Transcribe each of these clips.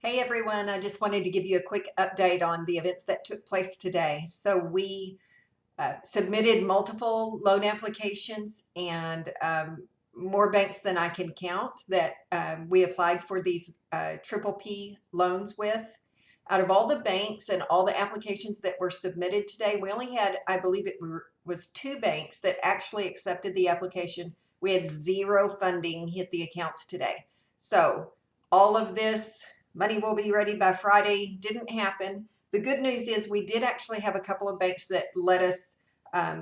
Hey everyone, I just wanted to give you a quick update on the events that took place today. So we submitted multiple loan applications and more banks than I can count that we applied for these Ppp loans with. Out of all the banks and all the applications that were submitted today, we only had, I believe it was 2 banks that actually accepted the application. We had 0 funding hit the accounts today. So all of this money will be ready by Friday didn't happen. The good news is we did actually have a couple of banks that let us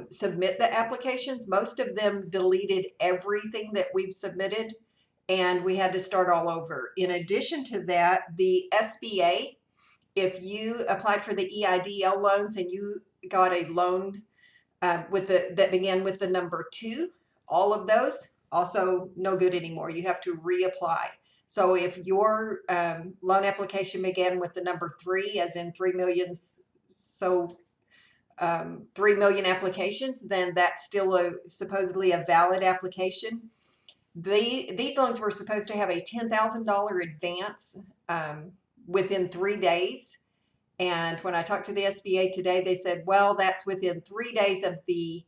submit the applications. Most of them deleted everything that we've submitted and we had to start all over. In addition to that, the SBA, if you applied for the EIDL loans and you got a loan that began with the number 2, all of those also no good anymore. You have to reapply. So if your loan application began with the number 3, as in 3 million, 3 million applications, then that's still supposedly a valid application. These loans were supposed to have a $10,000 advance within 3 days. And when I talked to the SBA today, they said, well, that's within 3 days of the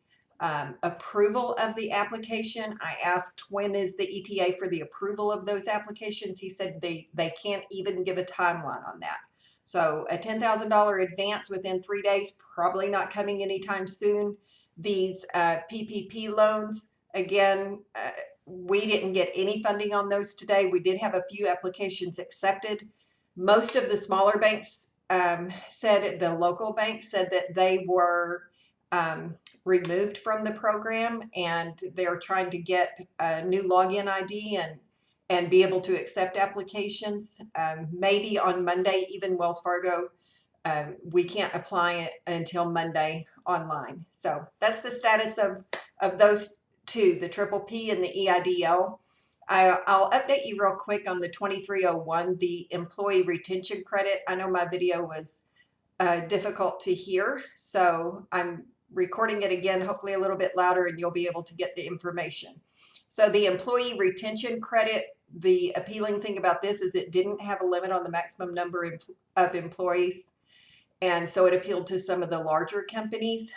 approval of the application. I asked, when is the ETA for the approval of those applications? He said they can't even give a timeline on that. So a $10,000 advance within 3 days, probably not coming anytime soon. These PPP loans, again, we didn't get any funding on those today. We did have a few applications accepted. Most of the smaller banks said, the local banks said that they were removed from the program and they're trying to get a new login ID and be able to accept applications. Maybe on Monday, even Wells Fargo, we can't apply it until Monday online. So that's the status of those 2, the Ppp and the EIDL. I'll update you real quick on the 2301, the employee retention credit. I know my video was difficult to hear, so I'm recording it again, hopefully a little bit louder, and you'll be able to get the information. So the employee retention credit, the appealing thing about this is it didn't have a limit on the maximum number of employees, and so it appealed to some of the larger companies.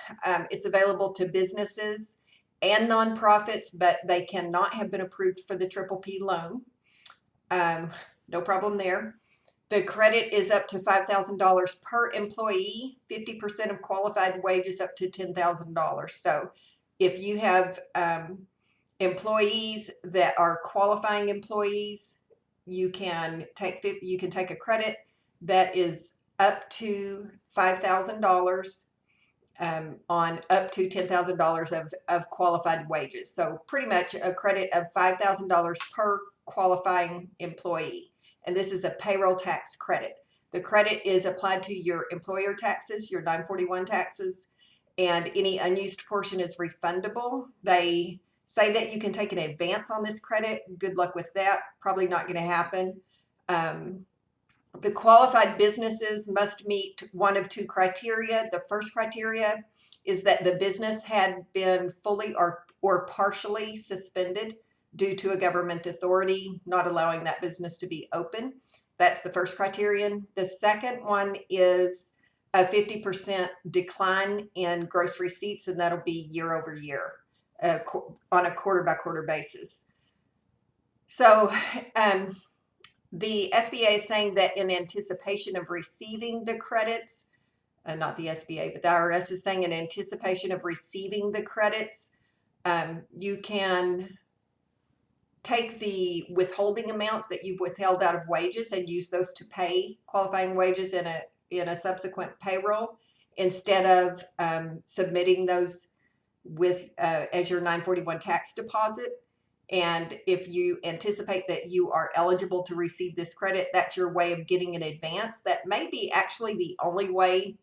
It's available to businesses and nonprofits, but they cannot have been approved for the Ppp loan. No problem there. The credit is up to $5,000 per employee, 50% of qualified wages up to $10,000. So if you have employees that are qualifying employees, you can take a credit that is up to $5,000 on up to $10,000 of qualified wages. So pretty much a credit of $5,000 per qualifying employee. And this is a payroll tax credit. The credit is applied to your employer taxes, your 941 taxes, and any unused portion is refundable. They say that you can take an advance on this credit. Good luck with that. Probably not going to happen. The qualified businesses must meet one of 2 criteria. The first criteria is that the business had been fully or partially suspended due to a government authority not allowing that business to be open. That's the first criterion. The second one is a 50% decline in gross receipts, and that'll be year over year on a quarter by quarter basis. So the SBA is saying that in anticipation of receiving the credits, not the SBA, but the IRS is saying in anticipation of receiving the credits, you can take the withholding amounts that you've withheld out of wages and use those to pay qualifying wages in a subsequent payroll instead of submitting those with as your 941 tax deposit. And if you anticipate that you are eligible to receive this credit, that's your way of getting an advance. That may be actually the only way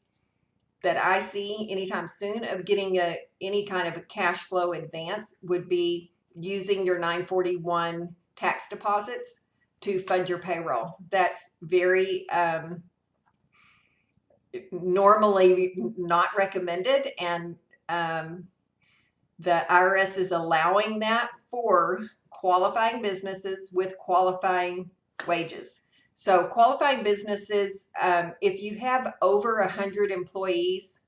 that I see anytime soon of getting any kind of a cash flow advance would be using your 941 tax deposits to fund your payroll. That's very normally not recommended, and the IRS is allowing that for qualifying businesses with qualifying wages. So qualifying businesses, if you have over 100 employees,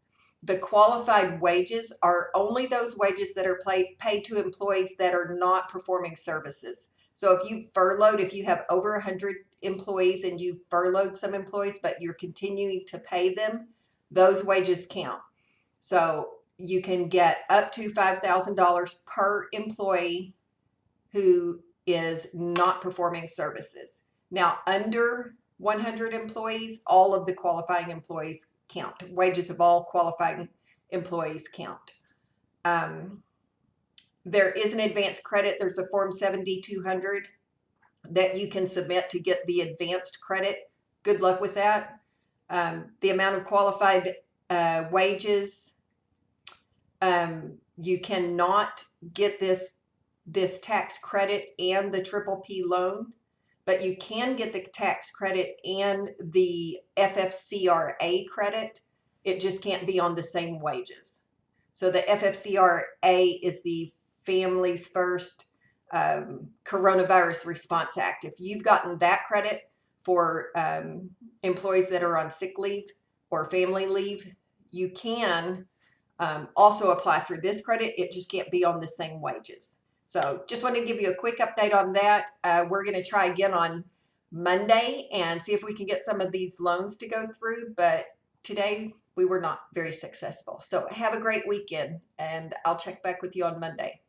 the qualified wages are only those wages that are paid to employees that are not performing services. So if you have over 100 employees and you furloughed some employees, but you're continuing to pay them, those wages count. So you can get up to $5,000 per employee who is not performing services. Now, under 100 employees, all of the qualifying employees count. Wages of all qualifying employees count. There is an advanced credit. There's a Form 7200 that you can submit to get the advanced credit. Good luck with that. The amount of qualified wages, you cannot get this tax credit and the Ppp loan, but you can get the tax credit and the FFCRA credit. It just can't be on the same wages. So the FFCRA is the Families First Coronavirus Response Act. If you've gotten that credit for employees that are on sick leave or family leave, you can also apply for this credit. It just can't be on the same wages. So just wanted to give you a quick update on that. We're going to try again on Monday and see if we can get some of these loans to go through, but today we were not very successful. So have a great weekend, and I'll check back with you on Monday.